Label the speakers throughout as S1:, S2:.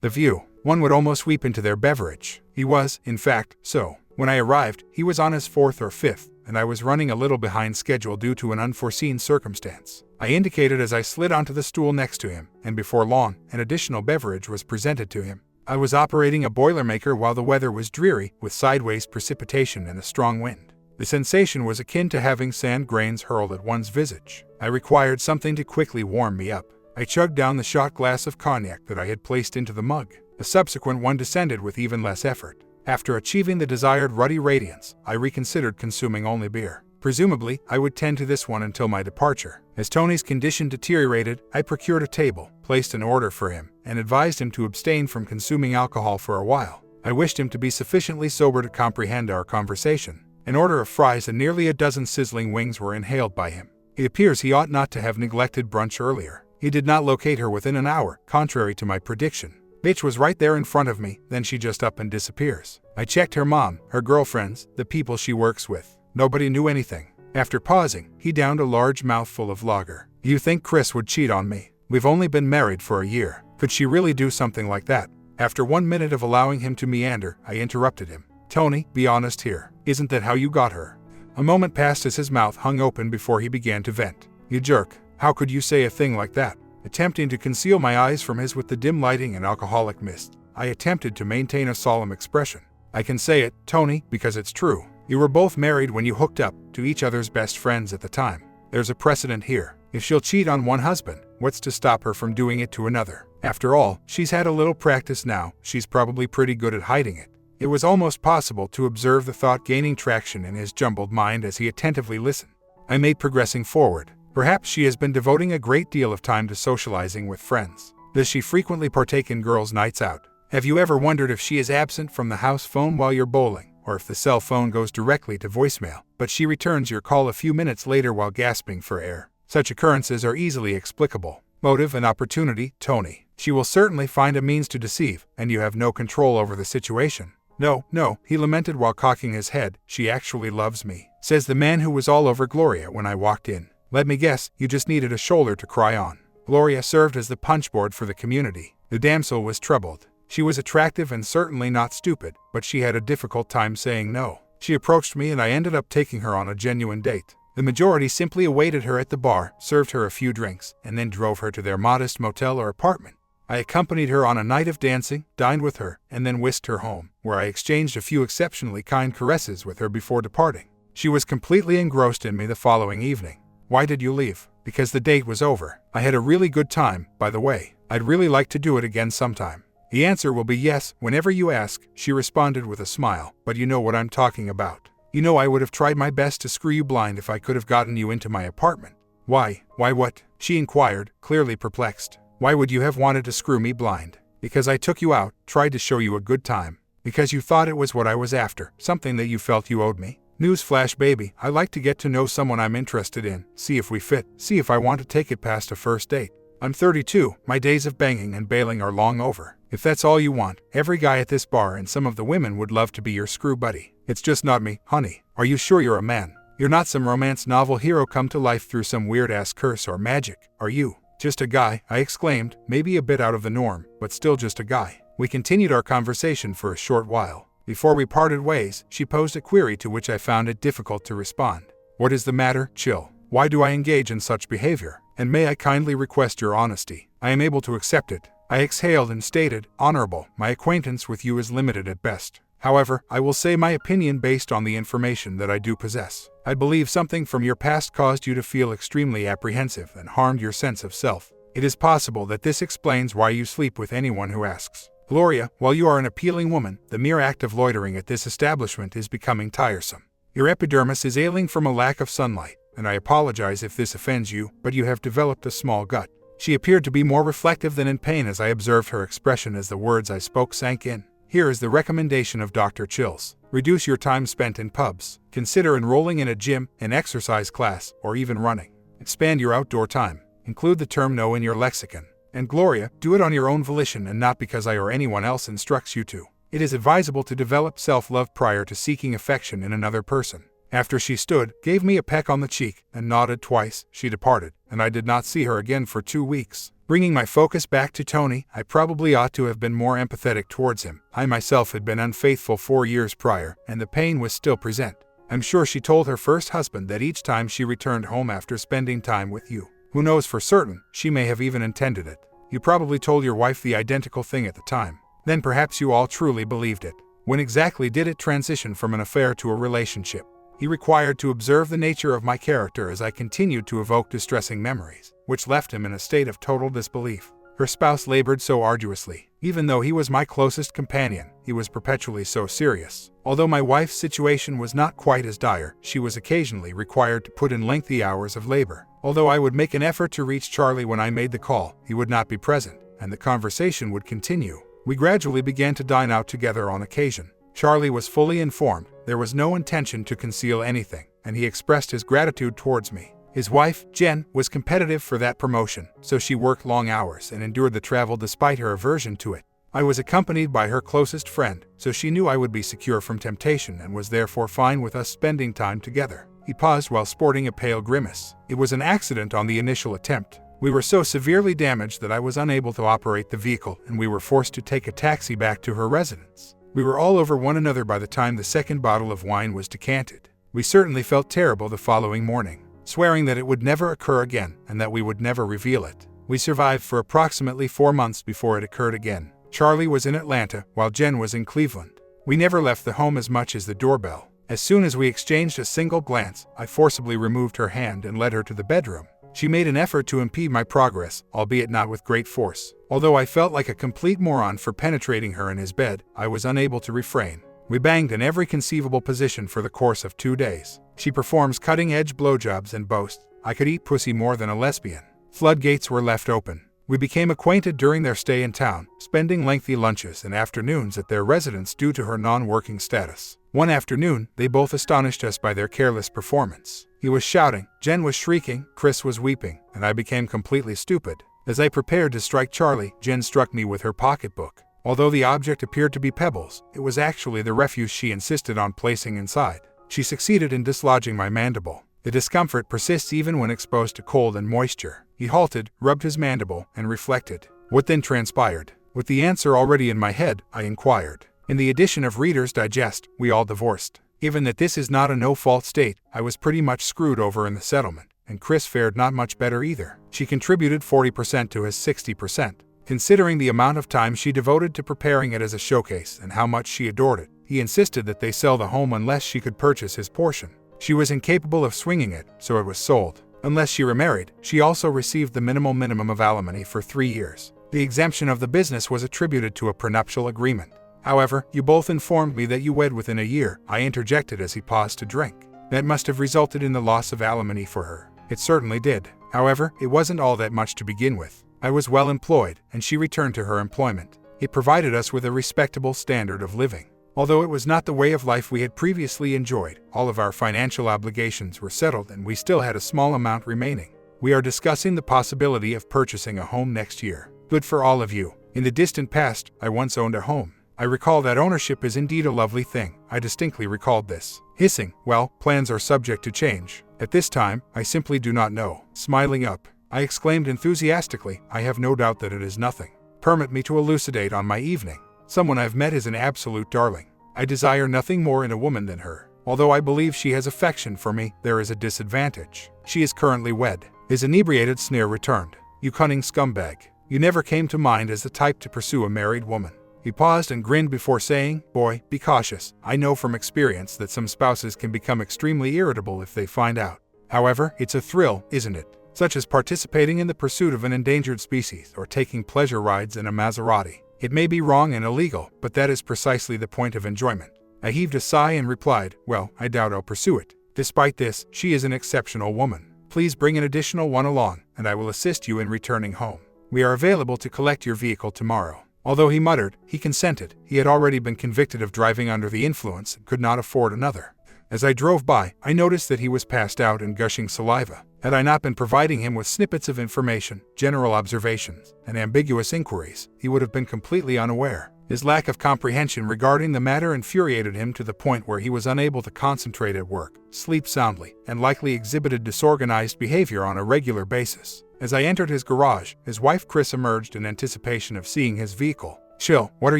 S1: The view. One would almost weep into their beverage. He was, in fact, so. When I arrived, he was on his 4th or 5th, and I was running a little behind schedule due to an unforeseen circumstance. I indicated as I slid onto the stool next to him, and before long, an additional beverage was presented to him. I was operating a Boilermaker while the weather was dreary, with sideways precipitation and a strong wind. The sensation was akin to having sand grains hurled at one's visage. I required something to quickly warm me up. I chugged down the shot glass of cognac that I had placed into the mug. A subsequent one descended with even less effort. After achieving the desired ruddy radiance, I reconsidered consuming only beer. Presumably, I would tend to this one until my departure. As Tony's condition deteriorated, I procured a table, placed an order for him, and advised him to abstain from consuming alcohol for a while. I wished him to be sufficiently sober to comprehend our conversation. An order of fries and nearly a dozen sizzling wings were inhaled by him. It appears he ought not to have neglected brunch earlier. He did not locate her within an hour, contrary to my prediction. Bitch was right there in front of me, then she just up and disappears. I checked her mom, her girlfriends, the people she works with. Nobody knew anything. After pausing, he downed a large mouthful of lager. You think Chris would cheat on me? We've only been married for a year. Could she really do something like that? After 1 minute of allowing him to meander, I interrupted him. Tony, be honest here. Isn't that how you got her? A moment passed as his mouth hung open before he began to vent. You jerk. How could you say a thing like that? Attempting to conceal my eyes from his with the dim lighting and alcoholic mist, I attempted to maintain a solemn expression. I can say it, Tony, because it's true. You were both married when you hooked up, to each other's best friends at the time. There's a precedent here. If she'll cheat on one husband, what's to stop her from doing it to another? After all, she's had a little practice now, she's probably pretty good at hiding it. It was almost possible to observe the thought gaining traction in his jumbled mind as he attentively listened. I made progressing forward. Perhaps she has been devoting a great deal of time to socializing with friends. Does she frequently partake in girls' nights out? Have you ever wondered if she is absent from the house phone while you're bowling, or if the cell phone goes directly to voicemail, but she returns your call a few minutes later while gasping for air? Such occurrences are easily explicable. Motive and opportunity, Tony. She will certainly find a means to deceive, and you have no control over the situation. No, he lamented while cocking his head, she actually loves me, says the man who was all over Gloria when I walked in. Let me guess, you just needed a shoulder to cry on. Gloria served as the punchboard for the community. The damsel was troubled. She was attractive and certainly not stupid, but she had a difficult time saying no. She approached me and I ended up taking her on a genuine date. The majority simply awaited her at the bar, served her a few drinks, and then drove her to their modest motel or apartment. I accompanied her on a night of dancing, dined with her, and then whisked her home, where I exchanged a few exceptionally kind caresses with her before departing. She was completely engrossed in me the following evening. Why did you leave? Because the date was over. I had a really good time, by the way. I'd really like to do it again sometime. The answer will be yes, whenever you ask, she responded with a smile, but you know what I'm talking about. You know I would have tried my best to screw you blind if I could have gotten you into my apartment. Why? Why what? She inquired, clearly perplexed. Why would you have wanted to screw me blind? Because I took you out, tried to show you a good time. Because you thought it was what I was after, something that you felt you owed me. Newsflash baby, I like to get to know someone I'm interested in, see if we fit, see if I want to take it past a first date. I'm 32, my days of banging and bailing are long over. If that's all you want, every guy at this bar and some of the women would love to be your screw buddy. It's just not me, honey. Are you sure you're a man? You're not some romance novel hero come to life through some weird-ass curse or magic, are you? Just a guy, I exclaimed, maybe a bit out of the norm, but still just a guy. We continued our conversation for a short while. Before we parted ways, she posed a query to which I found it difficult to respond. What is the matter, Chill? Why do I engage in such behavior? And may I kindly request your honesty? I am able to accept it. I exhaled and stated, Honorable, my acquaintance with you is limited at best. However, I will say my opinion based on the information that I do possess. I believe something from your past caused you to feel extremely apprehensive and harmed your sense of self. It is possible that this explains why you sleep with anyone who asks. Gloria, while you are an appealing woman, the mere act of loitering at this establishment is becoming tiresome. Your epidermis is ailing from a lack of sunlight, and I apologize if this offends you, but you have developed a small gut. She appeared to be more reflective than in pain as I observed her expression as the words I spoke sank in. Here is the recommendation of Dr. Chills. Reduce your time spent in pubs. Consider enrolling in a gym, an exercise class, or even running. Expand your outdoor time. Include the term no in your lexicon. And Gloria, do it on your own volition and not because I or anyone else instructs you to. It is advisable to develop self-love prior to seeking affection in another person. After she stood, gave me a peck on the cheek, and nodded twice, she departed, and I did not see her again for 2 weeks. Bringing my focus back to Tony, I probably ought to have been more empathetic towards him. I myself had been unfaithful 4 years prior, and the pain was still present. I'm sure she told her first husband that each time she returned home after spending time with you. Who knows for certain, she may have even intended it. You probably told your wife the identical thing at the time. Then perhaps you all truly believed it. When exactly did it transition from an affair to a relationship? He required to observe the nature of my character as I continued to evoke distressing memories, which left him in a state of total disbelief. Her spouse labored so arduously. Even though he was my closest companion, he was perpetually so serious. Although my wife's situation was not quite as dire, she was occasionally required to put in lengthy hours of labor. Although I would make an effort to reach Charlie when I made the call, he would not be present, and the conversation would continue. We gradually began to dine out together on occasion. Charlie was fully informed, there was no intention to conceal anything, and he expressed his gratitude towards me. His wife, Jen, was competitive for that promotion, so she worked long hours and endured the travel despite her aversion to it. I was accompanied by her closest friend, so she knew I would be secure from temptation and was therefore fine with us spending time together. He paused while sporting a pale grimace. It was an accident on the initial attempt. We were so severely damaged that I was unable to operate the vehicle, and we were forced to take a taxi back to her residence. We were all over one another by the time the second bottle of wine was decanted. We certainly felt terrible the following morning, swearing that it would never occur again and that we would never reveal it. We survived for approximately 4 months before it occurred again. Charlie was in Atlanta, while Jen was in Cleveland. We never left the home as much as the doorbell. As soon as we exchanged a single glance, I forcibly removed her hand and led her to the bedroom. She made an effort to impede my progress, albeit not with great force. Although I felt like a complete moron for penetrating her in his bed, I was unable to refrain. We banged in every conceivable position for the course of 2 days. She performs cutting-edge blowjobs and boasts, "I could eat pussy more than a lesbian." Floodgates were left open. We became acquainted during their stay in town, spending lengthy lunches and afternoons at their residence due to her non-working status. One afternoon, they both astonished us by their careless performance. He was shouting, Jen was shrieking, Chris was weeping, and I became completely stupid. As I prepared to strike Charlie, Jen struck me with her pocketbook. Although the object appeared to be pebbles, it was actually the refuse she insisted on placing inside. She succeeded in dislodging my mandible. The discomfort persists even when exposed to cold and moisture. He halted, rubbed his mandible, and reflected. What then transpired? With the answer already in my head, I inquired. In the edition of Reader's Digest, we all divorced. Given that this is not a no-fault state, I was pretty much screwed over in the settlement, and Chris fared not much better either. She contributed 40% to his 60%. Considering the amount of time she devoted to preparing it as a showcase and how much she adored it, he insisted that they sell the home unless she could purchase his portion. She was incapable of swinging it, so it was sold. Unless she remarried, she also received the minimum of alimony for 3 years. The exemption of the business was attributed to a prenuptial agreement. However, you both informed me that you wed within a year, I interjected as he paused to drink. That must have resulted in the loss of alimony for her. It certainly did. However, it wasn't all that much to begin with. I was well employed, and she returned to her employment. It provided us with a respectable standard of living. Although it was not the way of life we had previously enjoyed, all of our financial obligations were settled and we still had a small amount remaining. We are discussing the possibility of purchasing a home next year. Good for all of you. In the distant past, I once owned a home. I recall that ownership is indeed a lovely thing. I distinctly recalled this. Hissing, well, plans are subject to change. At this time, I simply do not know. Smiling up, I exclaimed enthusiastically, I have no doubt that it is nothing. Permit me to elucidate on my evening. Someone I've met is an absolute darling. I desire nothing more in a woman than her. Although I believe she has affection for me, there is a disadvantage. She is currently wed. His inebriated sneer returned. You cunning scumbag. You never came to mind as the type to pursue a married woman. He paused and grinned before saying, Boy, be cautious. I know from experience that some spouses can become extremely irritable if they find out. However, it's a thrill, isn't it? Such as participating in the pursuit of an endangered species or taking pleasure rides in a Maserati. It may be wrong and illegal, but that is precisely the point of enjoyment. I heaved a sigh and replied, well, I doubt I'll pursue it. Despite this, she is an exceptional woman. Please bring an additional one along, and I will assist you in returning home. We are available to collect your vehicle tomorrow. Although he muttered, he consented. He had already been convicted of driving under the influence and could not afford another. As I drove by, I noticed that he was passed out and gushing saliva. Had I not been providing him with snippets of information, general observations, and ambiguous inquiries, he would have been completely unaware. His lack of comprehension regarding the matter infuriated him to the point where he was unable to concentrate at work, sleep soundly, and likely exhibited disorganized behavior on a regular basis. As I entered his garage, his wife Chris emerged in anticipation of seeing his vehicle. "Chill, what are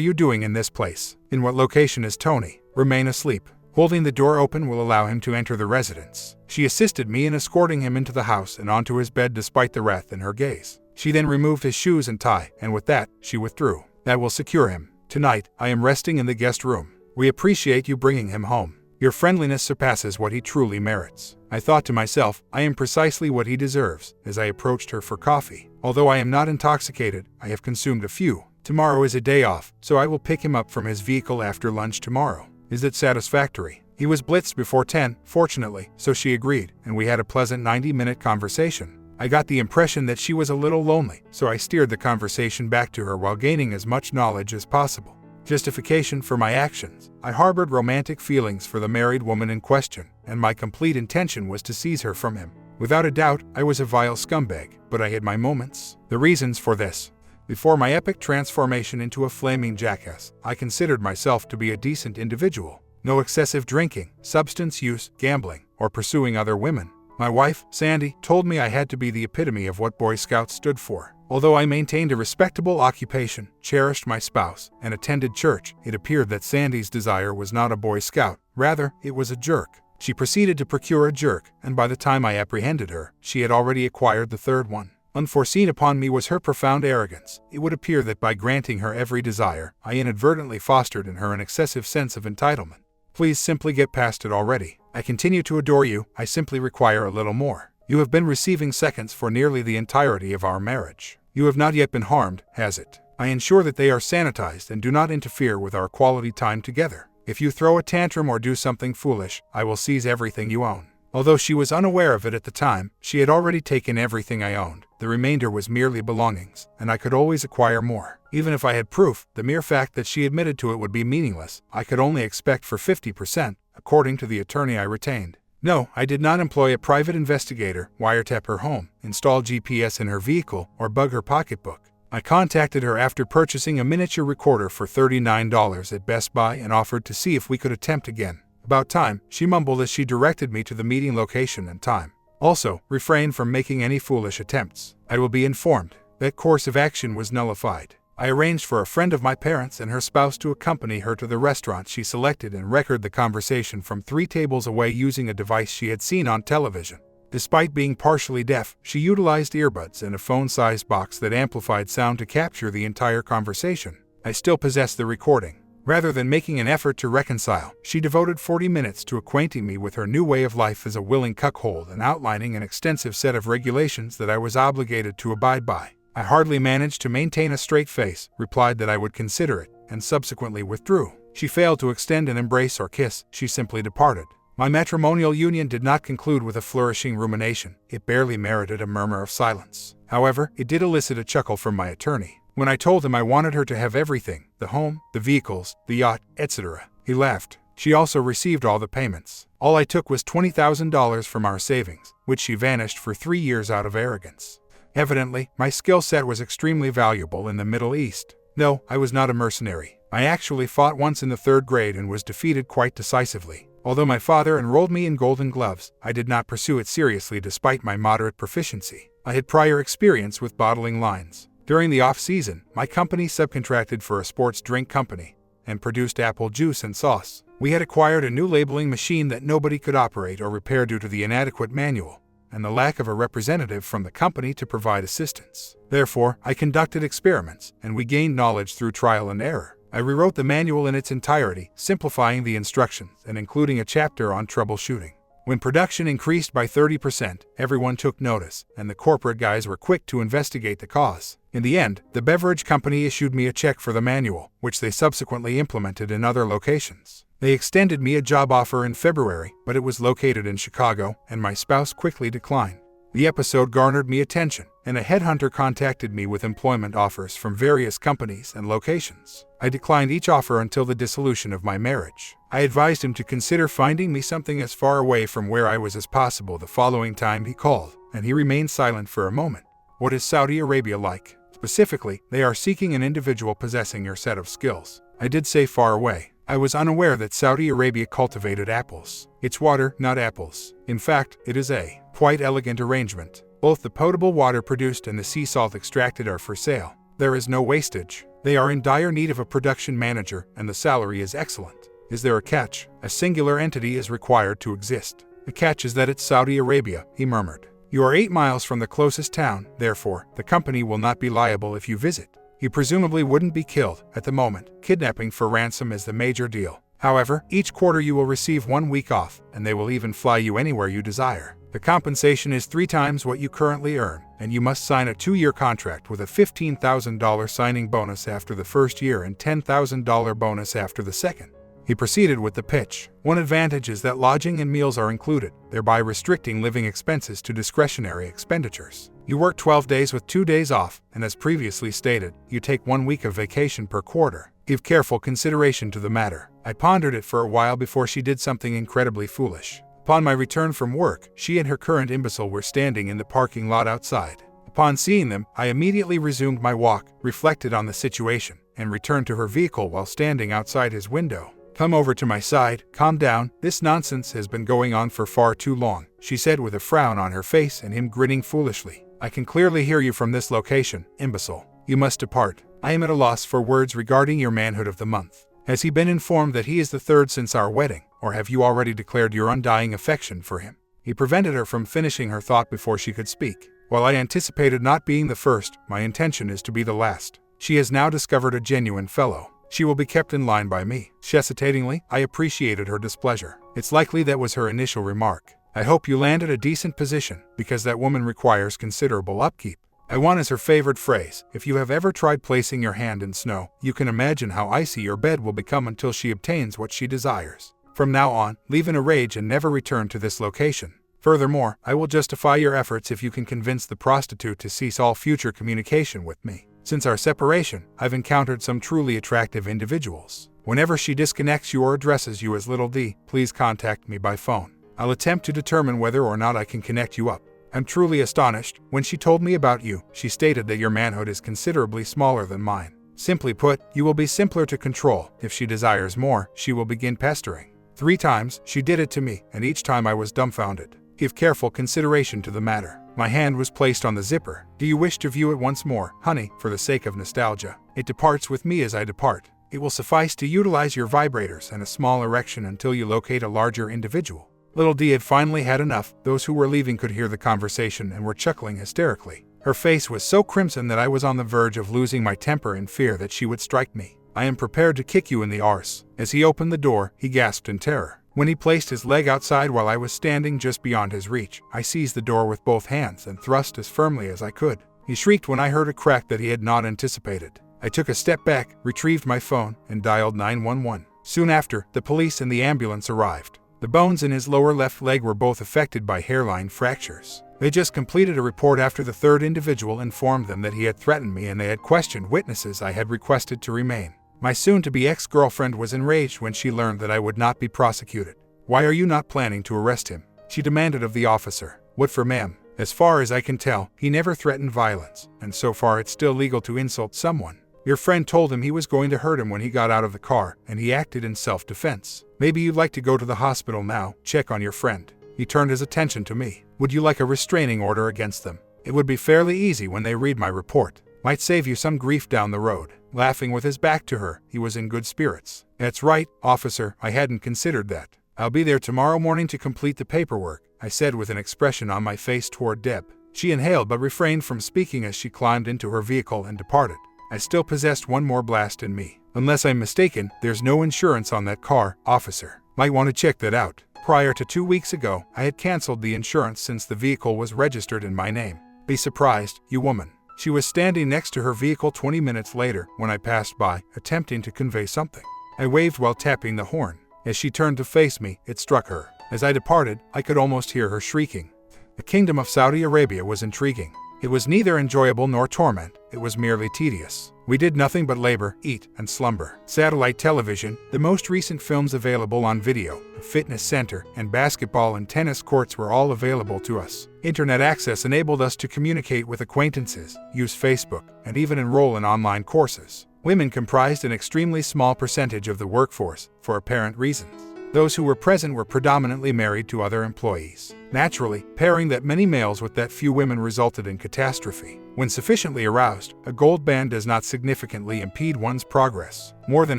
S1: you doing in this place? In what location is Tony?" "Remain asleep. Holding the door open will allow him to enter the residence." She assisted me in escorting him into the house and onto his bed despite the wrath in her gaze. She then removed his shoes and tie, and with that, she withdrew. "That will secure him. Tonight, I am resting in the guest room. We appreciate you bringing him home. Your friendliness surpasses what he truly merits." I thought to myself, I am precisely what he deserves, as I approached her for coffee. Although I am not intoxicated, I have consumed a few. Tomorrow is a day off, so I will pick him up from his vehicle after lunch tomorrow. Is it satisfactory? He was blitzed before 10, fortunately, so she agreed, and we had a pleasant 90-minute conversation. I got the impression that she was a little lonely, so I steered the conversation back to her while gaining as much knowledge as possible. Justification for my actions. I harbored romantic feelings for the married woman in question, and my complete intention was to seize her from him. Without a doubt, I was a vile scumbag, but I had my moments. The reasons for this. Before my epic transformation into a flaming jackass, I considered myself to be a decent individual. No excessive drinking, substance use, gambling, or pursuing other women. My wife, Sandy, told me I had to be the epitome of what Boy Scouts stood for. Although I maintained a respectable occupation, cherished my spouse, and attended church, it appeared that Sandy's desire was not a Boy Scout. Rather, it was a jerk. She proceeded to procure a jerk, and by the time I apprehended her, she had already acquired the third one. Unforeseen upon me was her profound arrogance. It would appear that by granting her every desire, I inadvertently fostered in her an excessive sense of entitlement. Please simply get past it already. I continue to adore you, I simply require a little more. You have been receiving seconds for nearly the entirety of our marriage. You have not yet been harmed, has it? I ensure that they are sanitized and do not interfere with our quality time together. If you throw a tantrum or do something foolish, I will seize everything you own. Although she was unaware of it at the time, she had already taken everything I owned. The remainder was merely belongings, and I could always acquire more. Even if I had proof, the mere fact that she admitted to it would be meaningless. I could only expect for 50%, according to the attorney I retained. No, I did not employ a private investigator, wiretap her home, install GPS in her vehicle, or bug her pocketbook. I contacted her after purchasing a miniature recorder for $39 at Best Buy and offered to see if we could attempt again. About time, she mumbled as she directed me to the meeting location and time. Also, refrain from making any foolish attempts. I will be informed. That course of action was nullified. I arranged for a friend of my parents and her spouse to accompany her to the restaurant she selected and record the conversation from 3 tables away using a device she had seen on television. Despite being partially deaf, she utilized earbuds and a phone-sized box that amplified sound to capture the entire conversation. I still possess the recording. Rather than making an effort to reconcile, she devoted 40 minutes to acquainting me with her new way of life as a willing cuckold and outlining an extensive set of regulations that I was obligated to abide by. I hardly managed to maintain a straight face, replied that I would consider it, and subsequently withdrew. She failed to extend an embrace or kiss, she simply departed. My matrimonial union did not conclude with a flourishing rumination. It barely merited a murmur of silence. However, it did elicit a chuckle from my attorney. When I told him I wanted her to have everything, the home, the vehicles, the yacht, etc., he laughed. She also received all the payments. All I took was $20,000 from our savings, which she vanished for 3 years out of arrogance. Evidently, my skill set was extremely valuable in the Middle East. No, I was not a mercenary. I actually fought once in the 3rd grade and was defeated quite decisively. Although my father enrolled me in Golden Gloves, I did not pursue it seriously despite my moderate proficiency. I had prior experience with bottling lines. During the off-season, my company subcontracted for a sports drink company and produced apple juice and sauce. We had acquired a new labeling machine that nobody could operate or repair due to the inadequate manual and the lack of a representative from the company to provide assistance. Therefore, I conducted experiments, and we gained knowledge through trial and error. I rewrote the manual in its entirety, simplifying the instructions and including a chapter on troubleshooting. When production increased by 30%, everyone took notice, and the corporate guys were quick to investigate the cause. In the end, the beverage company issued me a check for the manual, which they subsequently implemented in other locations. They extended me a job offer in February, but it was located in Chicago, and my spouse quickly declined. The episode garnered me attention, and a headhunter contacted me with employment offers from various companies and locations. I declined each offer until the dissolution of my marriage. I advised him to consider finding me something as far away from where I was as possible the following time he called, and he remained silent for a moment. What is Saudi Arabia like? Specifically, they are seeking an individual possessing your set of skills. I did say far away. I was unaware that Saudi Arabia cultivated apples. It's water, not apples. In fact, it is a quite elegant arrangement. Both the potable water produced and the sea salt extracted are for sale. There is no wastage. They are in dire need of a production manager, and the salary is excellent. Is there a catch? A singular entity is required to exist. The catch is that it's Saudi Arabia, he murmured. You are 8 miles from the closest town, therefore, the company will not be liable if you visit. You presumably wouldn't be killed at the moment. Kidnapping for ransom is the major deal. However, each quarter you will receive 1 week off, and they will even fly you anywhere you desire. The compensation is 3 times what you currently earn, and you must sign a 2-year contract with a $15,000 signing bonus after the first year and $10,000 bonus after the second. He proceeded with the pitch. One advantage is that lodging and meals are included, thereby restricting living expenses to discretionary expenditures. You work 12 days with 2 days off, and as previously stated, you take 1 week of vacation per quarter. Give careful consideration to the matter. I pondered it for a while before she did something incredibly foolish. Upon my return from work, she and her current imbecile were standing in the parking lot outside. Upon seeing them, I immediately resumed my walk, reflected on the situation, and returned to her vehicle while standing outside his window. Come over to my side, calm down, this nonsense has been going on for far too long, she said with a frown on her face and him grinning foolishly. I can clearly hear you from this location, imbecile. You must depart. I am at a loss for words regarding your manhood of the month. Has he been informed that he is the third since our wedding, or have you already declared your undying affection for him? He prevented her from finishing her thought before she could speak. While I anticipated not being the first, my intention is to be the last. She has now discovered a genuine fellow. She will be kept in line by me. Hesitatingly, I appreciated her displeasure. It's likely that was her initial remark. I hope you landed a decent position, because that woman requires considerable upkeep. I want as her favorite phrase, if you have ever tried placing your hand in snow, you can imagine how icy your bed will become until she obtains what she desires. From now on, leave in a rage and never return to this location. Furthermore, I will justify your efforts if you can convince the prostitute to cease all future communication with me. Since our separation, I've encountered some truly attractive individuals. Whenever she disconnects you or addresses you as Little D, please contact me by phone. I'll attempt to determine whether or not I can connect you up. I'm truly astonished. When she told me about you, she stated that your manhood is considerably smaller than mine. Simply put, you will be simpler to control. If she desires more, she will begin pestering. 3 times, she did it to me, and each time I was dumbfounded. Give careful consideration to the matter. My hand was placed on the zipper. Do you wish to view it once more, honey, for the sake of nostalgia? It departs with me as I depart. It will suffice to utilize your vibrators and a small erection until you locate a larger individual. Little D had finally had enough. Those who were leaving could hear the conversation and were chuckling hysterically. Her face was so crimson that I was on the verge of losing my temper in fear that she would strike me. I am prepared to kick you in the arse. As he opened the door, he gasped in terror. When he placed his leg outside while I was standing just beyond his reach, I seized the door with both hands and thrust as firmly as I could. He shrieked when I heard a crack that he had not anticipated. I took a step back, retrieved my phone, and dialed 911. Soon after, the police and the ambulance arrived. The bones in his lower left leg were both affected by hairline fractures. They just completed a report after the third individual informed them that he had threatened me and they had questioned witnesses I had requested to remain. My soon-to-be ex-girlfriend was enraged when she learned that I would not be prosecuted. Why are you not planning to arrest him? She demanded of the officer. What for, ma'am? As far as I can tell, he never threatened violence, and so far it's still legal to insult someone. Your friend told him he was going to hurt him when he got out of the car, and he acted in self-defense. Maybe you'd like to go to the hospital now, check on your friend. He turned his attention to me. Would you like a restraining order against them? It would be fairly easy when they read my report. Might save you some grief down the road. Laughing with his back to her, he was in good spirits. That's right, officer, I hadn't considered that. I'll be there tomorrow morning to complete the paperwork, I said with an expression on my face toward Deb. She inhaled but refrained from speaking as she climbed into her vehicle and departed. I still possessed one more blast in me. Unless I'm mistaken, there's no insurance on that car, officer. Might want to check that out. Prior to 2 weeks ago, I had canceled the insurance since the vehicle was registered in my name. Be surprised, you woman. She was standing next to her vehicle 20 minutes later when I passed by, attempting to convey something. I waved while tapping the horn. As she turned to face me, it struck her. As I departed, I could almost hear her shrieking. The kingdom of Saudi Arabia was intriguing. It was neither enjoyable nor torment, it was merely tedious. We did nothing but labor, eat, and slumber. Satellite television, the most recent films available on video, a fitness center, and basketball and tennis courts were all available to us. Internet access enabled us to communicate with acquaintances, use Facebook, and even enroll in online courses. Women comprised an extremely small percentage of the workforce, for apparent reasons. Those who were present were predominantly married to other employees. Naturally, pairing that many males with that few women resulted in catastrophe. When sufficiently aroused, a gold band does not significantly impede one's progress. More than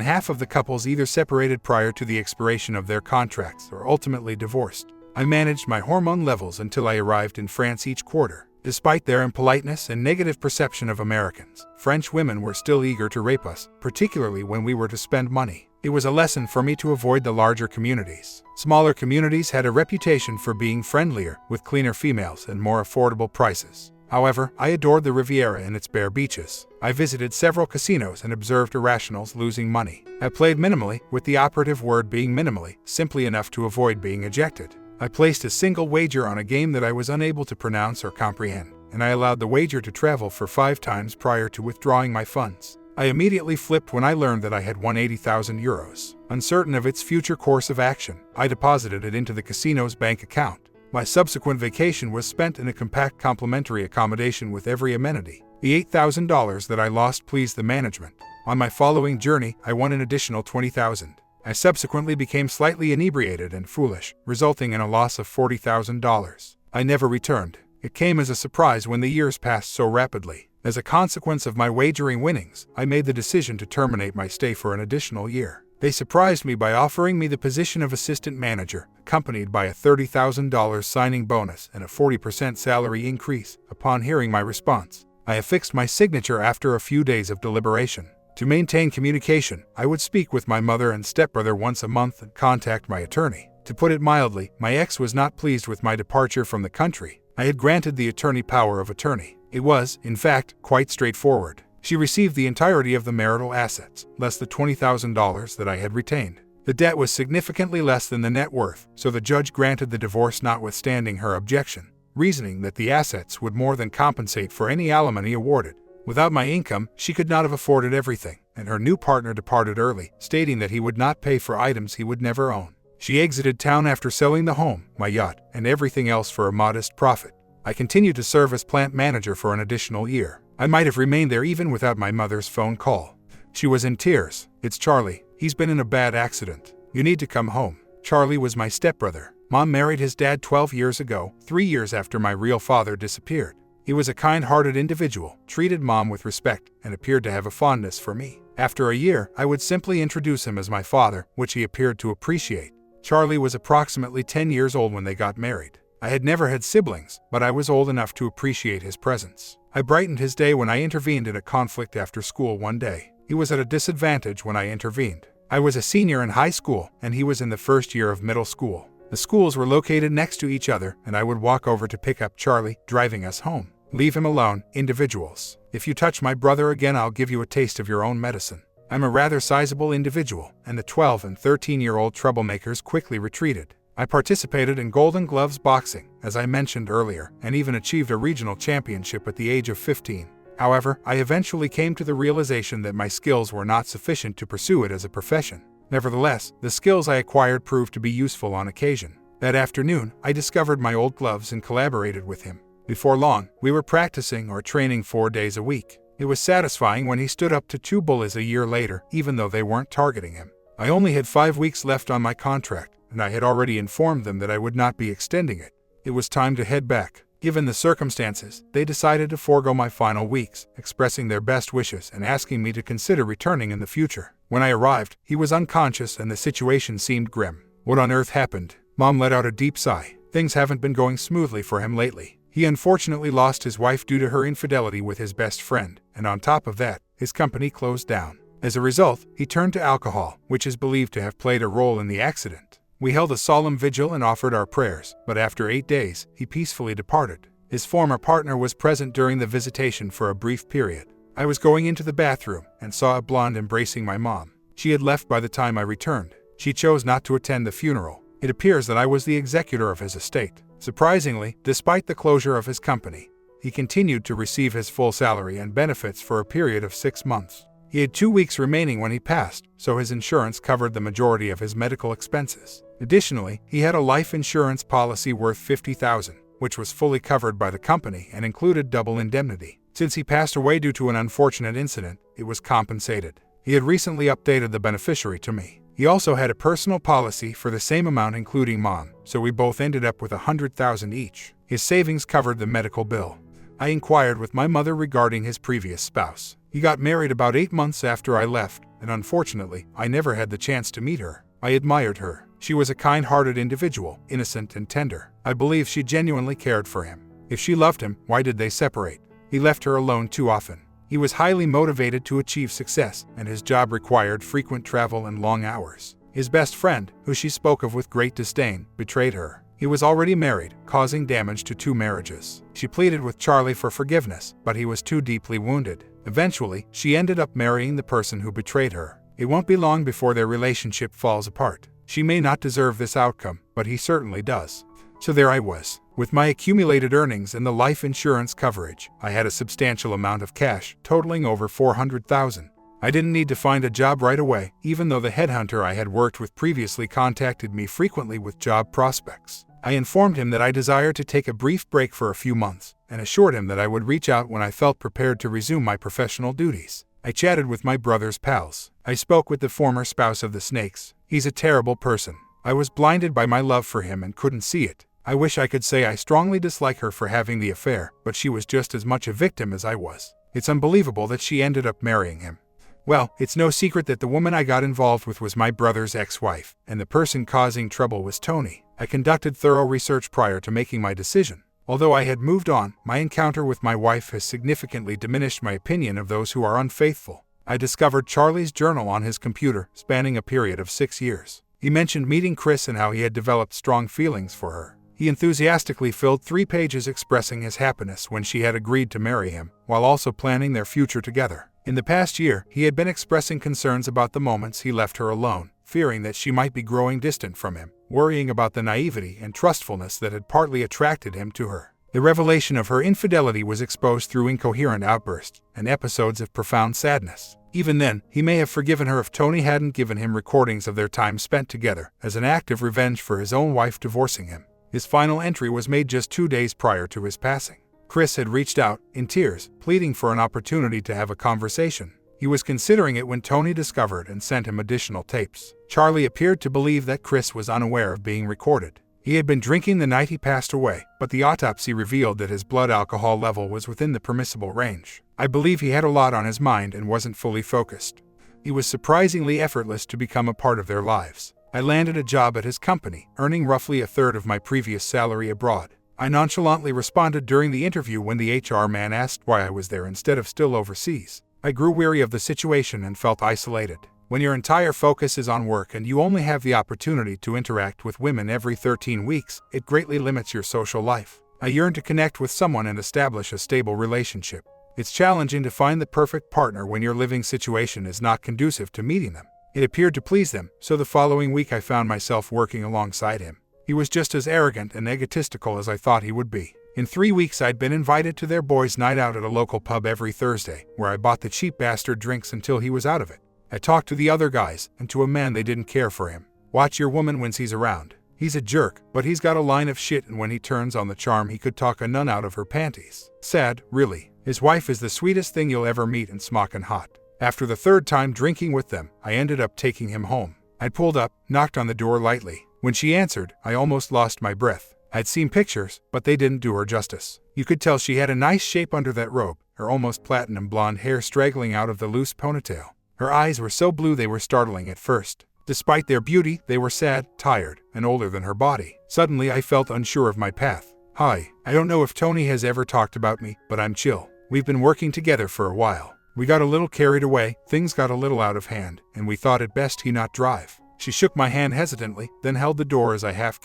S1: half of the couples either separated prior to the expiration of their contracts or ultimately divorced. I managed my hormone levels until I arrived in France each quarter. Despite their impoliteness and negative perception of Americans, French women were still eager to rape us, particularly when we were to spend money. It was a lesson for me to avoid the larger communities. Smaller communities had a reputation for being friendlier, with cleaner females and more affordable prices. However, I adored the Riviera and its bare beaches. I visited several casinos and observed irrationals losing money. I played minimally, with the operative word being minimally, simply enough to avoid being ejected. I placed a single wager on a game that I was unable to pronounce or comprehend, and I allowed the wager to travel for 5 times prior to withdrawing my funds. I immediately flipped when I learned that I had won 80,000 euros. Uncertain of its future course of action, I deposited it into the casino's bank account. My subsequent vacation was spent in a compact complimentary accommodation with every amenity. The $8,000 that I lost pleased the management. On my following journey, I won an additional 20,000. I subsequently became slightly inebriated and foolish, resulting in a loss of $40,000. I never returned. It came as a surprise when the years passed so rapidly. As a consequence of my wagering winnings, I made the decision to terminate my stay for an additional year. They surprised me by offering me the position of assistant manager, accompanied by a $30,000 signing bonus and a 40% salary increase. Upon hearing my response, I affixed my signature after a few days of deliberation. To maintain communication, I would speak with my mother and stepbrother once a month and contact my attorney. To put it mildly, my ex was not pleased with my departure from the country. I had granted the attorney power of attorney. It was, in fact, quite straightforward. She received the entirety of the marital assets, less the $20,000 that I had retained. The debt was significantly less than the net worth, so the judge granted the divorce notwithstanding her objection, reasoning that the assets would more than compensate for any alimony awarded. Without my income, she could not have afforded everything, and her new partner departed early, stating that he would not pay for items he would never own. She exited town after selling the home, my yacht, and everything else for a modest profit. I continued to serve as plant manager for an additional year. I might have remained there even without my mother's phone call. She was in tears. "It's Charlie. He's been in a bad accident. You need to come home." Charlie was my stepbrother. Mom married his dad 12 years ago, 3 years after my real father disappeared. He was a kind-hearted individual, treated Mom with respect, and appeared to have a fondness for me. After a year, I would simply introduce him as my father, which he appeared to appreciate. Charlie was approximately 10 years old when they got married. I had never had siblings, but I was old enough to appreciate his presence. I brightened his day when I intervened in a conflict after school one day. He was at a disadvantage when I intervened. I was a senior in high school, and he was in the first year of middle school. The schools were located next to each other, and I would walk over to pick up Charlie, driving us home. "Leave him alone, individuals. If you touch my brother again, I'll give you a taste of your own medicine." I'm a rather sizable individual, and the 12 and 13-year-old troublemakers quickly retreated. I participated in Golden Gloves boxing, as I mentioned earlier, and even achieved a regional championship at the age of 15. However, I eventually came to the realization that my skills were not sufficient to pursue it as a profession. Nevertheless, the skills I acquired proved to be useful on occasion. That afternoon, I discovered my old gloves and collaborated with him. Before long, we were practicing or training 4 days a week. It was satisfying when he stood up to 2 bullies a year later, even though they weren't targeting him. I only had 5 weeks left on my contract, and I had already informed them that I would not be extending it. It was time to head back. Given the circumstances, they decided to forego my final weeks, expressing their best wishes and asking me to consider returning in the future. When I arrived, he was unconscious and the situation seemed grim. What on earth happened? Mom let out a deep sigh. Things haven't been going smoothly for him lately. He unfortunately lost his wife due to her infidelity with his best friend, and on top of that, his company closed down. As a result, he turned to alcohol, which is believed to have played a role in the accident. We held a solemn vigil and offered our prayers, but after 8 days, he peacefully departed. His former partner was present during the visitation for a brief period. I was going into the bathroom and saw a blonde embracing my mom. She had left by the time I returned. She chose not to attend the funeral. It appears that I was the executor of his estate. Surprisingly, despite the closure of his company, he continued to receive his full salary and benefits for a period of 6 months. He had 2 weeks remaining when he passed, so his insurance covered the majority of his medical expenses. Additionally, he had a life insurance policy worth $50,000, which was fully covered by the company and included double indemnity. Since he passed away due to an unfortunate incident, it was compensated. He had recently updated the beneficiary to me. He also had a personal policy for the same amount including Mom, so we both ended up with $100,000 each. His savings covered the medical bill. I inquired with my mother regarding his previous spouse. He got married about 8 months after I left, and unfortunately, I never had the chance to meet her. I admired her. She was a kind-hearted individual, innocent and tender. I believe she genuinely cared for him. If she loved him, why did they separate? He left her alone too often. He was highly motivated to achieve success, and his job required frequent travel and long hours. His best friend, who she spoke of with great disdain, betrayed her. He was already married, causing damage to 2 marriages. She pleaded with Charlie for forgiveness, but he was too deeply wounded. Eventually, she ended up marrying the person who betrayed her. It won't be long before their relationship falls apart. She may not deserve this outcome, but he certainly does. So there I was. With my accumulated earnings and the life insurance coverage, I had a substantial amount of cash, totaling over $400,000. I didn't need to find a job right away, even though the headhunter I had worked with previously contacted me frequently with job prospects. I informed him that I desired to take a brief break for a few months, and assured him that I would reach out when I felt prepared to resume my professional duties. I chatted with my brother's pals. I spoke with the former spouse of the Snakes. He's a terrible person. I was blinded by my love for him and couldn't see it. I wish I could say I strongly dislike her for having the affair, but she was just as much a victim as I was. It's unbelievable that she ended up marrying him. Well, it's no secret that the woman I got involved with was my brother's ex-wife, and the person causing trouble was Tony. I conducted thorough research prior to making my decision. Although I had moved on, my encounter with my wife has significantly diminished my opinion of those who are unfaithful. I discovered Charlie's journal on his computer, spanning a period of 6 years. He mentioned meeting Chris and how he had developed strong feelings for her. He enthusiastically filled 3 pages expressing his happiness when she had agreed to marry him, while also planning their future together. In the past year, he had been expressing concerns about the moments he left her alone, fearing that she might be growing distant from him, worrying about the naivety and trustfulness that had partly attracted him to her. The revelation of her infidelity was exposed through incoherent outbursts and episodes of profound sadness. Even then, he may have forgiven her if Tony hadn't given him recordings of their time spent together, as an act of revenge for his own wife divorcing him. His final entry was made just 2 days prior to his passing. Chris had reached out, in tears, pleading for an opportunity to have a conversation. He was considering it when Tony discovered and sent him additional tapes. Charlie appeared to believe that Chris was unaware of being recorded. He had been drinking the night he passed away, but the autopsy revealed that his blood alcohol level was within the permissible range. I believe he had a lot on his mind and wasn't fully focused. He was surprisingly effortless to become a part of their lives. I landed a job at his company, earning roughly a third of my previous salary abroad. I nonchalantly responded during the interview when the HR man asked why I was there instead of still overseas. I grew weary of the situation and felt isolated. When your entire focus is on work and you only have the opportunity to interact with women every 13 weeks, it greatly limits your social life. I yearned to connect with someone and establish a stable relationship. It's challenging to find the perfect partner when your living situation is not conducive to meeting them. It appeared to please them, so the following week I found myself working alongside him. He was just as arrogant and egotistical as I thought he would be. In 3 weeks I'd been invited to their boys' night out at a local pub every Thursday, where I bought the cheap bastard drinks until he was out of it. I talked to the other guys, and to a man they didn't care for him. Watch your woman when he's around. He's a jerk, but he's got a line of shit, and when he turns on the charm he could talk a nun out of her panties. Sad, really. His wife is the sweetest thing you'll ever meet and smockin' hot. After the 3rd time drinking with them, I ended up taking him home. I'd pulled up, knocked on the door lightly. When she answered, I almost lost my breath. I'd seen pictures, but they didn't do her justice. You could tell she had a nice shape under that robe, her almost platinum blonde hair straggling out of the loose ponytail. Her eyes were so blue they were startling at first. Despite their beauty, they were sad, tired, and older than her body. Suddenly I felt unsure of my path. Hi, I don't know if Tony has ever talked about me, but I'm chill. We've been working together for a while. We got a little carried away, things got a little out of hand, and we thought it best he not drive. She shook my hand hesitantly, then held the door as I half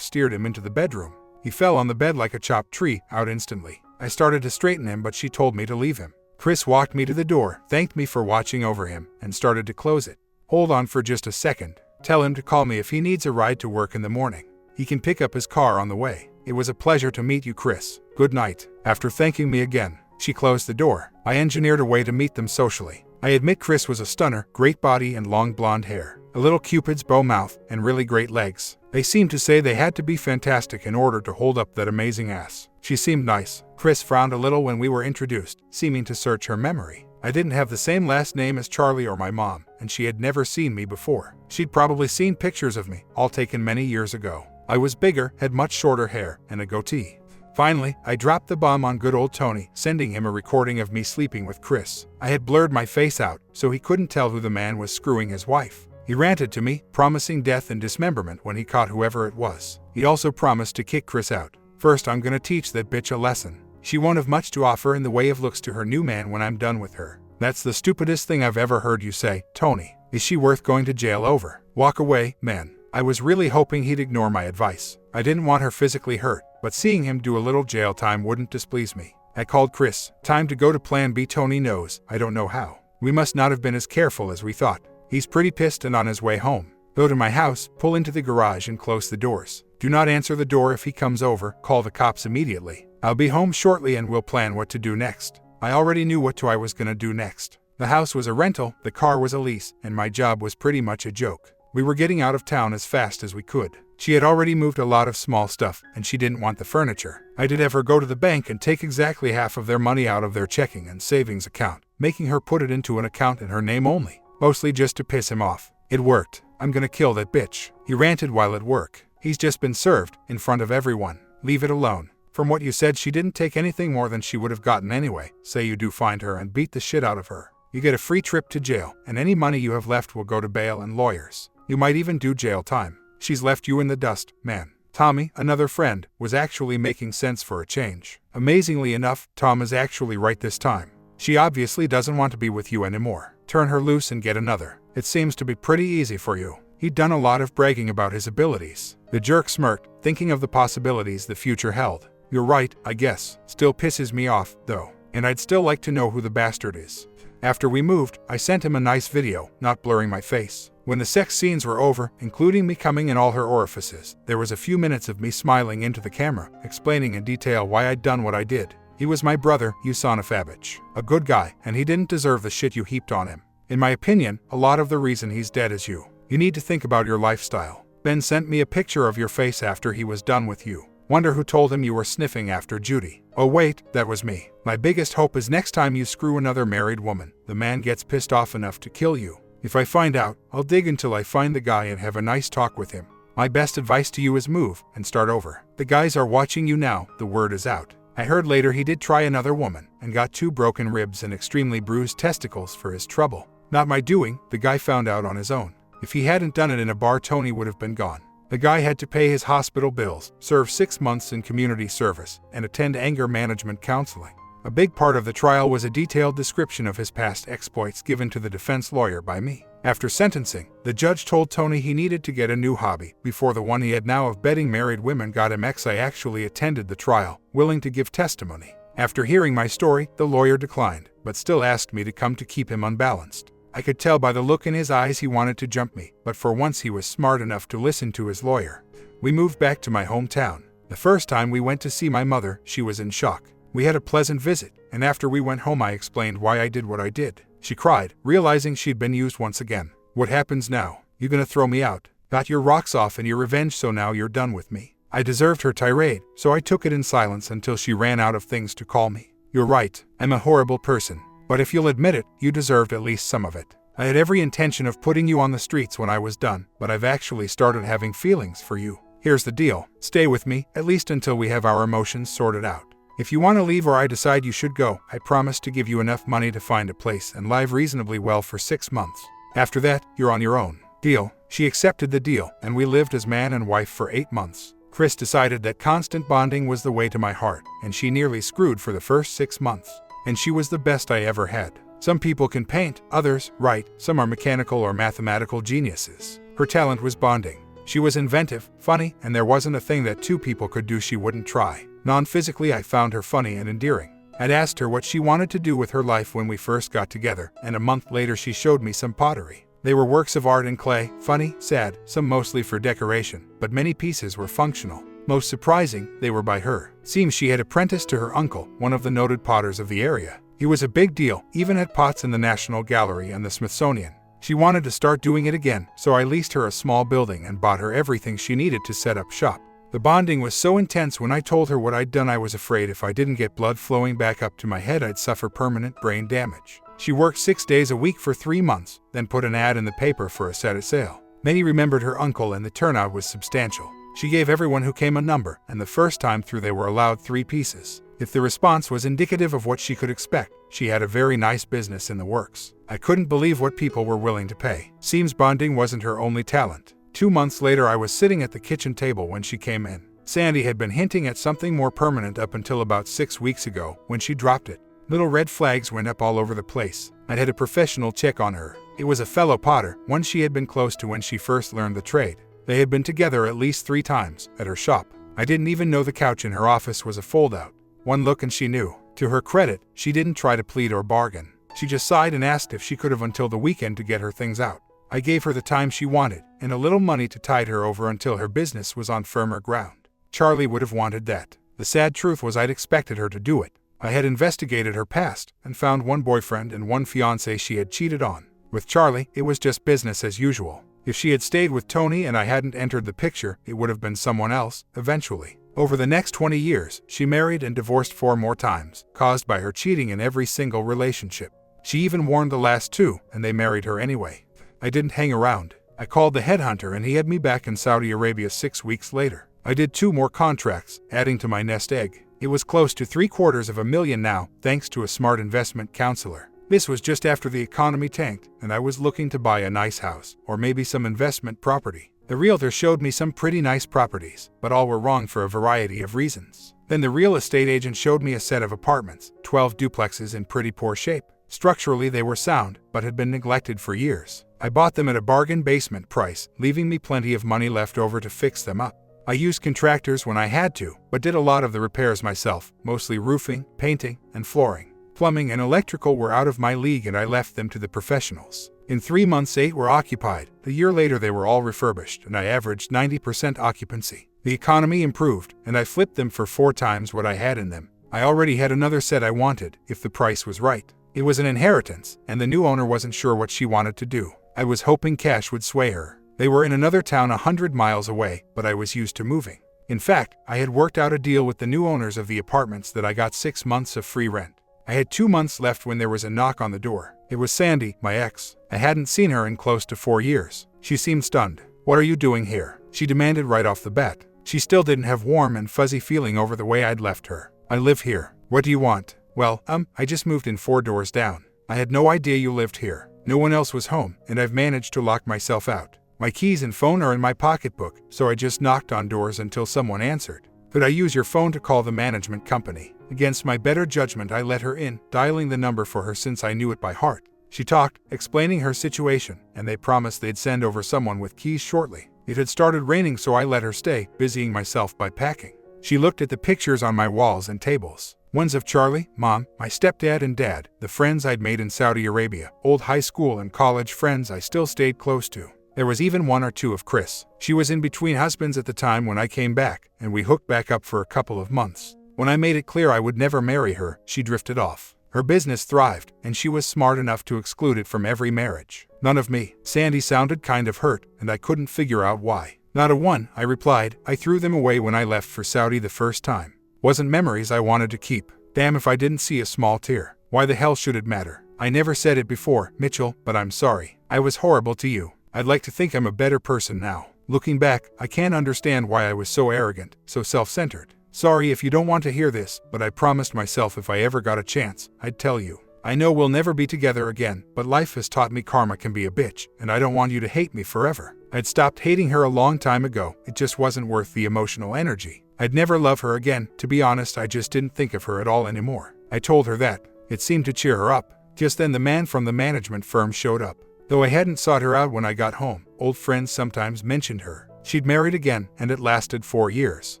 S1: steered him into the bedroom. He fell on the bed like a chopped tree, out instantly. I started to straighten him, but she told me to leave him. Chris walked me to the door, thanked me for watching over him, and started to close it. Hold on for just a second. Tell him to call me if he needs a ride to work in the morning. He can pick up his car on the way. It was a pleasure to meet you, Chris. Good night. After thanking me again, she closed the door. I engineered a way to meet them socially. I admit Chris was a stunner, great body and long blonde hair, a little Cupid's bow mouth, and really great legs. They seemed to say they had to be fantastic in order to hold up that amazing ass. She seemed nice. Chris frowned a little when we were introduced, seeming to search her memory. I didn't have the same last name as Charlie or my mom, and she had never seen me before. She'd probably seen pictures of me, all taken many years ago. I was bigger, had much shorter hair, and a goatee. Finally, I dropped the bomb on good old Tony, sending him a recording of me sleeping with Chris. I had blurred my face out, so he couldn't tell who the man was screwing his wife. He ranted to me, promising death and dismemberment when he caught whoever it was. He also promised to kick Chris out. First, I'm gonna teach that bitch a lesson. She won't have much to offer in the way of looks to her new man when I'm done with her. That's the stupidest thing I've ever heard you say, Tony. Is she worth going to jail over? Walk away, man. I was really hoping he'd ignore my advice. I didn't want her physically hurt, but seeing him do a little jail time wouldn't displease me. I called Chris. Time to go to Plan B. Tony knows, I don't know how. We must not have been as careful as we thought. He's pretty pissed and on his way home. Go to my house, pull into the garage and close the doors. Do not answer the door if he comes over, call the cops immediately. I'll be home shortly and we'll plan what to do next. I already knew what I was gonna do next. The house was a rental, the car was a lease, and my job was pretty much a joke. We were getting out of town as fast as we could. She had already moved a lot of small stuff, and she didn't want the furniture. I did have her go to the bank and take exactly half of their money out of their checking and savings account, making her put it into an account in her name only, mostly just to piss him off. It worked. I'm gonna kill that bitch. He ranted while at work. He's just been served, in front of everyone. Leave it alone. From what you said, she didn't take anything more than she would have gotten anyway. Say you do find her and beat the shit out of her. You get a free trip to jail, and any money you have left will go to bail and lawyers. You might even do jail time. She's left you in the dust, man. Tommy, another friend, was actually making sense for a change. Amazingly enough, Tom is actually right this time. She obviously doesn't want to be with you anymore. Turn her loose and get another. It seems to be pretty easy for you. He'd done a lot of bragging about his abilities. The jerk smirked, thinking of the possibilities the future held. You're right, I guess. Still pisses me off, though. And I'd still like to know who the bastard is. After we moved, I sent him a nice video, not blurring my face. When the sex scenes were over, including me coming in all her orifices, there was a few minutes of me smiling into the camera, explaining in detail why I'd done what I did. He was my brother, Usanafabich. A good guy, and he didn't deserve the shit you heaped on him. In my opinion, a lot of the reason he's dead is you. You need to think about your lifestyle. Ben sent me a picture of your face after he was done with you. Wonder who told him you were sniffing after Judy. Oh wait, that was me. My biggest hope is next time you screw another married woman, the man gets pissed off enough to kill you. If I find out, I'll dig until I find the guy and have a nice talk with him. My best advice to you is move and start over. The guys are watching you now, the word is out. I heard later he did try another woman and got 2 broken ribs and extremely bruised testicles for his trouble. Not my doing, the guy found out on his own. If he hadn't done it in a bar, Tony would have been gone. The guy had to pay his hospital bills, serve 6 months in community service, and attend anger management counseling. A big part of the trial was a detailed description of his past exploits given to the defense lawyer by me. After sentencing, the judge told Tony he needed to get a new hobby before the one he had now of bedding married women got him. I actually attended the trial, willing to give testimony. After hearing my story, the lawyer declined, but still asked me to come to keep him unbalanced. I could tell by the look in his eyes he wanted to jump me, but for once he was smart enough to listen to his lawyer. We moved back to my hometown. The first time we went to see my mother, she was in shock. We had a pleasant visit, and after we went home I explained why I did what I did. She cried, realizing she'd been used once again. What happens now? You gonna throw me out? Got your rocks off and your revenge, so now you're done with me. I deserved her tirade, so I took it in silence until she ran out of things to call me. You're right, I'm a horrible person. But if you'll admit it, you deserved at least some of it. I had every intention of putting you on the streets when I was done, but I've actually started having feelings for you. Here's the deal. Stay with me, at least until we have our emotions sorted out. If you want to leave or I decide you should go, I promise to give you enough money to find a place and live reasonably well for 6 months. After that, you're on your own. Deal? She accepted the deal, and we lived as man and wife for 8 months. Chris decided that constant bonding was the way to my heart, and she nearly screwed for the first 6 months. And she was the best I ever had. Some people can paint, others write, some are mechanical or mathematical geniuses. Her talent was bonding. She was inventive, funny, and there wasn't a thing that 2 people could do she wouldn't try. Non-physically, I found her funny and endearing. I'd asked her what she wanted to do with her life when we first got together, and a month later she showed me some pottery. They were works of art in clay, funny, sad, some mostly for decoration, but many pieces were functional. Most surprising, they were by her. Seems she had apprenticed to her uncle, one of the noted potters of the area. He was a big deal, even had pots in the National Gallery and the Smithsonian. She wanted to start doing it again, so I leased her a small building and bought her everything she needed to set up shop. The bonding was so intense when I told her what I'd done I was afraid if I didn't get blood flowing back up to my head I'd suffer permanent brain damage. She worked 6 days a week for 3 months, then put an ad in the paper for a set at sale. Many remembered her uncle and the turnout was substantial. She gave everyone who came a number, and the first time through they were allowed 3 pieces. If the response was indicative of what she could expect, she had a very nice business in the works. I couldn't believe what people were willing to pay. Seems bonding wasn't her only talent. 2 months later I was sitting at the kitchen table when she came in. Sandy had been hinting at something more permanent up until about 6 weeks ago, when she dropped it. Little red flags went up all over the place. I'd had a professional check on her. It was a fellow potter, one she had been close to when she first learned the trade. They had been together at least 3 times, at her shop. I didn't even know the couch in her office was a fold-out. One look and she knew. To her credit, she didn't try to plead or bargain. She just sighed and asked if she could have until the weekend to get her things out. I gave her the time she wanted, and a little money to tide her over until her business was on firmer ground. Charlie would have wanted that. The sad truth was I'd expected her to do it. I had investigated her past, and found 1 boyfriend and 1 fiancé she had cheated on. With Charlie, it was just business as usual. If she had stayed with Tony and I hadn't entered the picture, it would have been someone else, eventually. Over the next 20 years, she married and divorced 4 more times, caused by her cheating in every single relationship. She even warned the last 2, and they married her anyway. I didn't hang around. I called the headhunter and he had me back in Saudi Arabia 6 weeks later. I did 2 more contracts, adding to my nest egg. It was close to $750,000 now, thanks to a smart investment counselor. This was just after the economy tanked, and I was looking to buy a nice house, or maybe some investment property. The realtor showed me some pretty nice properties, but all were wrong for a variety of reasons. Then the real estate agent showed me a set of apartments, 12 duplexes in pretty poor shape. Structurally they were sound, but had been neglected for years. I bought them at a bargain basement price, leaving me plenty of money left over to fix them up. I used contractors when I had to, but did a lot of the repairs myself, mostly roofing, painting, and flooring. Plumbing and electrical were out of my league and I left them to the professionals. In 3 months 8 were occupied. A year later they were all refurbished and I averaged 90% occupancy. The economy improved and I flipped them for 4 times what I had in them. I already had another set I wanted, if the price was right. It was an inheritance, and the new owner wasn't sure what she wanted to do. I was hoping cash would sway her. They were in another town 100 miles away, but I was used to moving. In fact, I had worked out a deal with the new owners of the apartments that I got 6 months of free rent. I had 2 months left when there was a knock on the door. It was Sandy, my ex. I hadn't seen her in close to 4 years. She seemed stunned. "What are you doing here?" she demanded right off the bat. She still didn't have warm and fuzzy feeling over the way I'd left her. "I live here. What do you want?" "Well, I just moved in 4 doors down. I had no idea you lived here. No one else was home, and I've managed to lock myself out. My keys and phone are in my pocketbook, so I just knocked on doors until someone answered. Could I use your phone to call the management company?" Against my better judgment, I let her in, dialing the number for her since I knew it by heart. She talked, explaining her situation, and they promised they'd send over someone with keys shortly. It had started raining, so I let her stay, busying myself by packing. She looked at the pictures on my walls and tables. Ones of Charlie, Mom, my stepdad and dad, the friends I'd made in Saudi Arabia, old high school and college friends I still stayed close to. There was even 1 or 2 of Chris. She was in between husbands at the time when I came back, and we hooked back up for a couple of months. When I made it clear I would never marry her, she drifted off. Her business thrived, and she was smart enough to exclude it from every marriage. None of me. Sandy sounded kind of hurt, and I couldn't figure out why. "Not a one," I replied. "I threw them away when I left for Saudi the first time. Wasn't memories I wanted to keep. Damn if I didn't see a small tear. Why the hell should it matter? I never said it before, Mitchell, but I'm sorry. I was horrible to you. I'd like to think I'm a better person now. Looking back, I can't understand why I was so arrogant, so self-centered. Sorry if you don't want to hear this, but I promised myself if I ever got a chance, I'd tell you. I know we'll never be together again, but life has taught me karma can be a bitch, and I don't want you to hate me forever." I'd stopped hating her a long time ago. It just wasn't worth the emotional energy. I'd never love her again. To be honest, I just didn't think of her at all anymore. I told her that. It seemed to cheer her up. Just then the man from the management firm showed up. Though I hadn't sought her out when I got home, old friends sometimes mentioned her. She'd married again, and it lasted 4 years.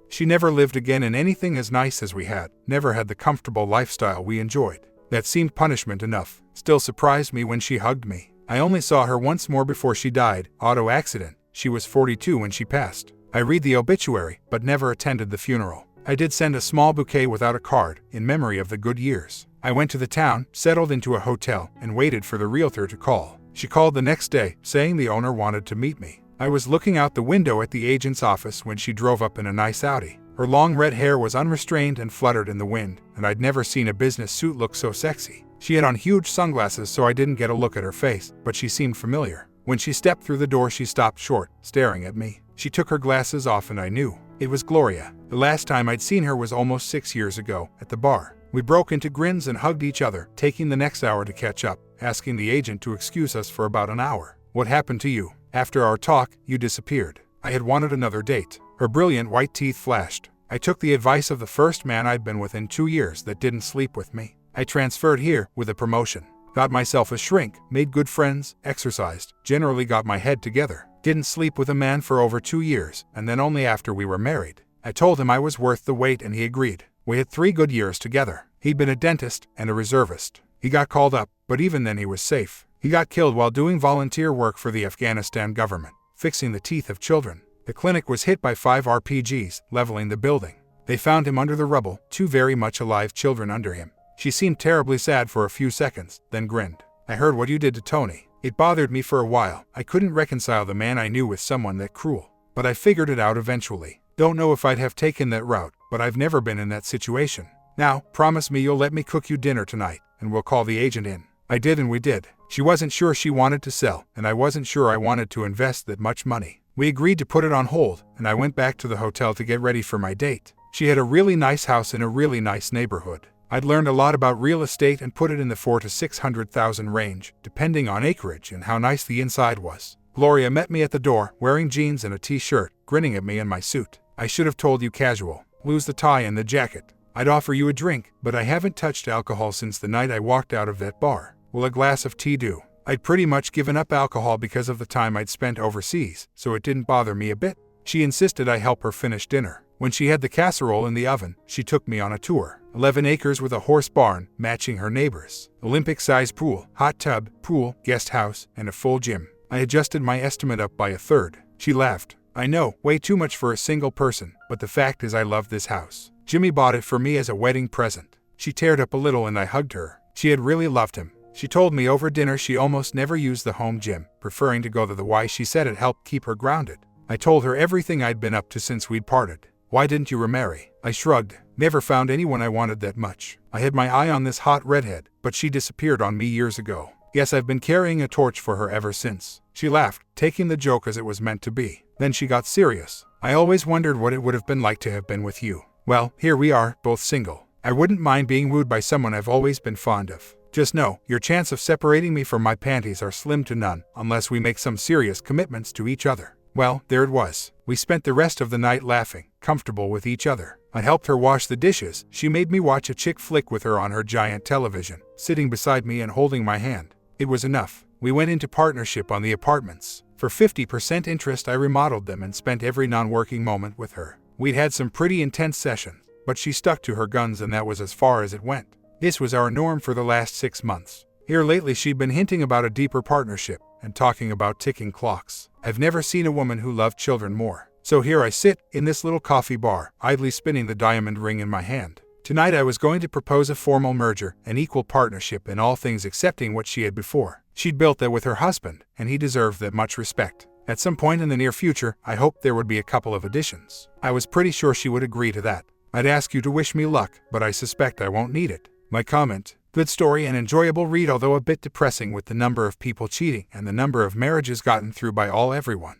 S1: She never lived again in anything as nice as we had, never had the comfortable lifestyle we enjoyed. That seemed punishment enough. Still surprised me when she hugged me. I only saw her once more before she died, auto accident. She was 42 when she passed. I read the obituary, but never attended the funeral. I did send a small bouquet without a card, in memory of the good years. I went to the town, settled into a hotel, and waited for the realtor to call. She called the next day, saying the owner wanted to meet me. I was looking out the window at the agent's office when she drove up in a nice Audi. Her long red hair was unrestrained and fluttered in the wind, and I'd never seen a business suit look so sexy. She had on huge sunglasses, so I didn't get a look at her face, but she seemed familiar. When she stepped through the door, she stopped short, staring at me. She took her glasses off and I knew. It was Gloria. The last time I'd seen her was almost 6 years ago, at the bar. We broke into grins and hugged each other, taking the next hour to catch up, asking the agent to excuse us for about an hour. What happened to you? After our talk, you disappeared. I had wanted another date. Her brilliant white teeth flashed. I took the advice of the first man I'd been with in 2 years that didn't sleep with me. I transferred here with a promotion. Got myself a shrink, made good friends, exercised, generally got my head together. Didn't sleep with a man for over 2 years, and then only after we were married. I told him I was worth the wait and he agreed. We had 3 good years together. He'd been a dentist and a reservist. He got called up, but even then he was safe. He got killed while doing volunteer work for the Afghanistan government, fixing the teeth of children. The clinic was hit by 5 RPGs, leveling the building. They found him under the rubble, 2 very much alive children under him. She seemed terribly sad for a few seconds, then grinned. I heard what you did to Tony. It bothered me for a while. I couldn't reconcile the man I knew with someone that cruel. But I figured it out eventually. Don't know if I'd have taken that route, but I've never been in that situation. Now, promise me you'll let me cook you dinner tonight, and we'll call the agent in. I did and we did. She wasn't sure she wanted to sell, and I wasn't sure I wanted to invest that much money. We agreed to put it on hold, and I went back to the hotel to get ready for my date. She had a really nice house in a really nice neighborhood. I'd learned a lot about real estate and put it in the $400,000 to $600,000 range, depending on acreage and how nice the inside was. Gloria met me at the door, wearing jeans and a t-shirt, grinning at me in my suit. I should have told you casual. Lose the tie and the jacket. I'd offer you a drink, but I haven't touched alcohol since the night I walked out of that bar. Will a glass of tea do? I'd pretty much given up alcohol because of the time I'd spent overseas, so it didn't bother me a bit. She insisted I help her finish dinner. When she had the casserole in the oven, she took me on a tour. 11 acres with a horse barn, matching her neighbor's. Olympic-sized pool, hot tub, pool, guest house, and a full gym. I adjusted my estimate up by a third. She laughed. I know, way too much for a single person, but the fact is I love this house. Jimmy bought it for me as a wedding present. She teared up a little and I hugged her. She had really loved him. She told me over dinner she almost never used the home gym, preferring to go to the Y. She said it helped keep her grounded. I told her everything I'd been up to since we'd parted. Why didn't you remarry? I shrugged. Never found anyone I wanted that much. I had my eye on this hot redhead, but she disappeared on me years ago. Yes, I've been carrying a torch for her ever since. She laughed, taking the joke as it was meant to be. Then she got serious. I always wondered what it would have been like to have been with you. Well, here we are, both single. I wouldn't mind being wooed by someone I've always been fond of. Just know, your chance of separating me from my panties are slim to none, unless we make some serious commitments to each other. Well, there it was. We spent the rest of the night laughing, comfortable with each other. I helped her wash the dishes. She made me watch a chick flick with her on her giant television, sitting beside me and holding my hand. It was enough. We went into partnership on the apartments. For 50% interest, I remodeled them and spent every non-working moment with her. We'd had some pretty intense sessions, but she stuck to her guns and that was as far as it went. This was our norm for the last 6 months. Here lately she'd been hinting about a deeper partnership and talking about ticking clocks. I've never seen a woman who loved children more. So here I sit, in this little coffee bar, idly spinning the diamond ring in my hand. Tonight I was going to propose a formal merger, an equal partnership in all things excepting what she had before. She'd built that with her husband, and he deserved that much respect. At some point in the near future, I hoped there would be a couple of additions. I was pretty sure she would agree to that. I'd ask you to wish me luck, but I suspect I won't need it. My comment: good story and enjoyable read, although a bit depressing with the number of people cheating and the number of marriages gotten through by everyone.